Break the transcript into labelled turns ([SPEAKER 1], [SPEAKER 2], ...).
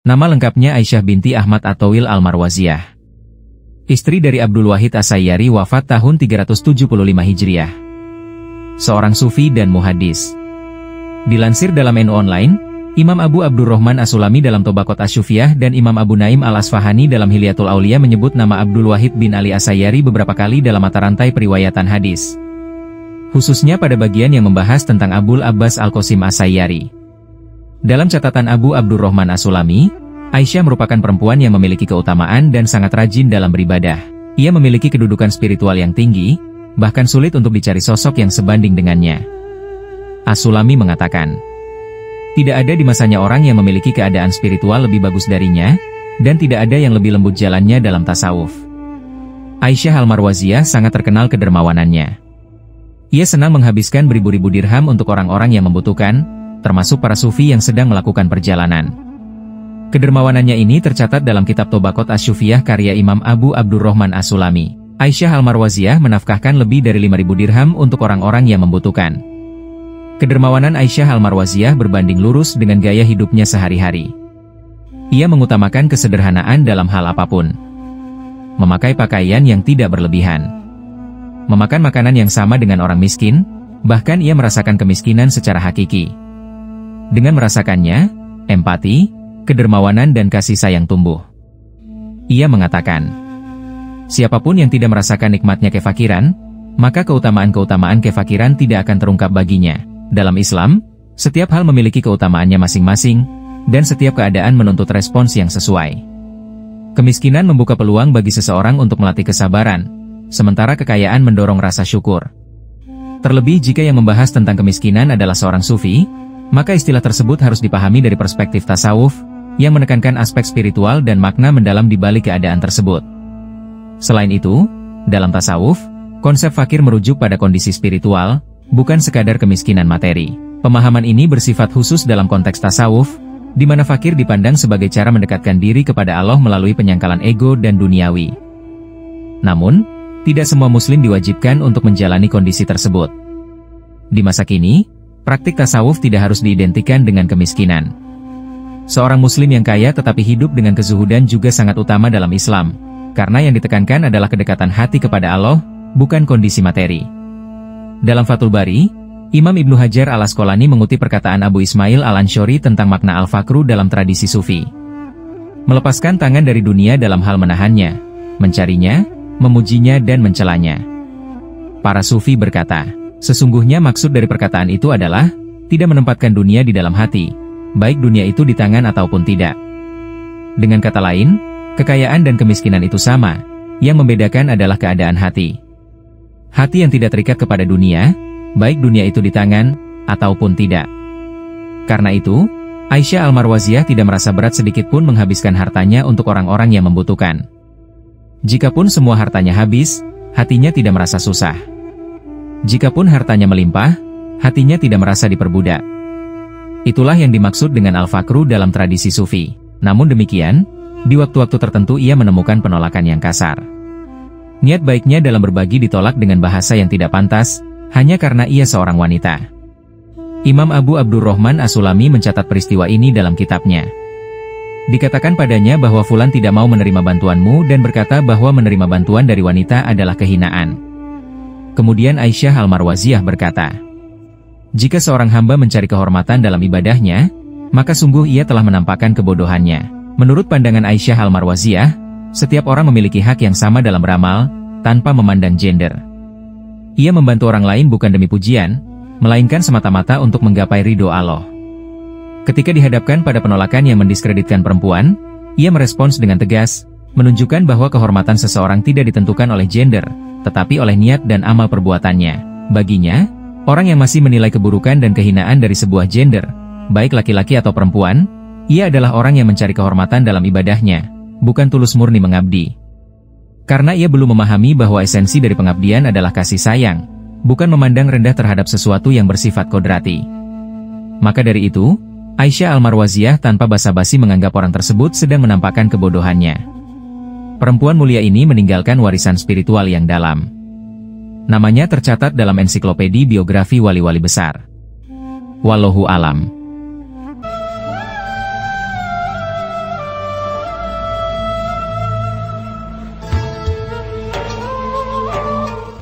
[SPEAKER 1] Nama lengkapnya Aisyah binti Ahmad At-Thawil Al-Marwaziyah. Istri dari Abdul Wahid As-Sayyari, wafat tahun 375 Hijriah. Seorang sufi dan muhadis. Dilansir dalam NU Online, Imam Abu Abdurrahman As-Sulami dalam Tobaqot Asy-Syufiyah dan Imam Abu Naim Al-Asfahani dalam Hilyatul Aulia menyebut nama Abdul Wahid bin Ali As-Sayyari beberapa kali dalam mata rantai periwayatan hadis. Khususnya pada bagian yang membahas tentang Abul Abbas Al-Qasim As-Sayyari. Dalam catatan Abu Abdurrahman As-Sulami, Aisyah merupakan perempuan yang memiliki keutamaan dan sangat rajin dalam beribadah. Ia memiliki kedudukan spiritual yang tinggi, bahkan sulit untuk dicari sosok yang sebanding dengannya. As-Sulami mengatakan, tidak ada di masanya orang yang memiliki keadaan spiritual lebih bagus darinya, dan tidak ada yang lebih lembut jalannya dalam tasawuf. Aisyah Al-Marwaziyah sangat terkenal kedermawanannya. Ia senang menghabiskan beribu-ribu dirham untuk orang-orang yang membutuhkan, termasuk para sufi yang sedang melakukan perjalanan. Kedermawanannya ini tercatat dalam kitab Tobaqot Asy-Syufiyah karya Imam Abu Abdurrahman As-Sulami. Aisyah Al-Marwaziyah menafkahkan lebih dari 5.000 dirham untuk orang-orang yang membutuhkan. Kedermawanan Aisyah Al-Marwaziyah berbanding lurus dengan gaya hidupnya sehari-hari. Ia mengutamakan kesederhanaan dalam hal apapun. Memakai pakaian yang tidak berlebihan. Memakan makanan yang sama dengan orang miskin, bahkan ia merasakan kemiskinan secara hakiki. Dengan merasakannya, empati, kedermawanan dan kasih sayang tumbuh. Ia mengatakan, siapapun yang tidak merasakan nikmatnya kefakiran, maka keutamaan-keutamaan kefakiran tidak akan terungkap baginya. Dalam Islam, setiap hal memiliki keutamaannya masing-masing, dan setiap keadaan menuntut respons yang sesuai. Kemiskinan membuka peluang bagi seseorang untuk melatih kesabaran, sementara kekayaan mendorong rasa syukur. Terlebih jika yang membahas tentang kemiskinan adalah seorang sufi, maka istilah tersebut harus dipahami dari perspektif tasawuf, yang menekankan aspek spiritual dan makna mendalam di balik keadaan tersebut. Selain itu, dalam tasawuf, konsep fakir merujuk pada kondisi spiritual, bukan sekadar kemiskinan materi. Pemahaman ini bersifat khusus dalam konteks tasawuf, di mana fakir dipandang sebagai cara mendekatkan diri kepada Allah melalui penyangkalan ego dan duniawi. Namun, tidak semua muslim diwajibkan untuk menjalani kondisi tersebut. Di masa kini, praktik tasawuf tidak harus diidentikan dengan kemiskinan. Seorang muslim yang kaya tetapi hidup dengan kezuhudan juga sangat utama dalam Islam, karena yang ditekankan adalah kedekatan hati kepada Allah, bukan kondisi materi. Dalam Fathul Bari, Imam Ibnu Hajar Al-Asqalani mengutip perkataan Abu Ismail Al-Ansyori tentang makna al-fakru dalam tradisi sufi. Melepaskan tangan dari dunia dalam hal menahannya, mencarinya, memujinya dan mencelanya. Para sufi berkata, sesungguhnya maksud dari perkataan itu adalah, tidak menempatkan dunia di dalam hati, baik dunia itu di tangan ataupun tidak. Dengan kata lain, kekayaan dan kemiskinan itu sama, yang membedakan adalah keadaan hati. Hati yang tidak terikat kepada dunia, baik dunia itu di tangan, ataupun tidak. Karena itu, Aisyah Al-Marwaziyah tidak merasa berat sedikitpun menghabiskan hartanya untuk orang-orang yang membutuhkan. Jikapun semua hartanya habis, hatinya tidak merasa susah. Jikapun hartanya melimpah, hatinya tidak merasa diperbudak. Itulah yang dimaksud dengan al-fakru dalam tradisi sufi. Namun demikian, di waktu-waktu tertentu ia menemukan penolakan yang kasar. Niat baiknya dalam berbagi ditolak dengan bahasa yang tidak pantas, hanya karena ia seorang wanita. Imam Abu Abdurrahman As-Sulami mencatat peristiwa ini dalam kitabnya. Dikatakan padanya bahwa fulan tidak mau menerima bantuanmu dan berkata bahwa menerima bantuan dari wanita adalah kehinaan. Kemudian Aisyah Al-Marwaziyah berkata, jika seorang hamba mencari kehormatan dalam ibadahnya, maka sungguh ia telah menampakkan kebodohannya. Menurut pandangan Aisyah Al-Marwaziyah, setiap orang memiliki hak yang sama dalam beramal, tanpa memandang gender. Ia membantu orang lain bukan demi pujian, melainkan semata-mata untuk menggapai ridho Allah. Ketika dihadapkan pada penolakan yang mendiskreditkan perempuan, ia merespons dengan tegas, menunjukkan bahwa kehormatan seseorang tidak ditentukan oleh gender, tetapi oleh niat dan amal perbuatannya. Baginya, orang yang masih menilai keburukan dan kehinaan dari sebuah gender, baik laki-laki atau perempuan, ia adalah orang yang mencari kehormatan dalam ibadahnya, bukan tulus murni mengabdi. Karena ia belum memahami bahwa esensi dari pengabdian adalah kasih sayang, bukan memandang rendah terhadap sesuatu yang bersifat kodrati. Maka dari itu, Aisyah Al-Marwaziyah tanpa basa-basi menganggap orang tersebut sedang menampakkan kebodohannya. Perempuan mulia ini meninggalkan warisan spiritual yang dalam. Namanya tercatat dalam ensiklopedi biografi wali-wali besar. Wallahu alam.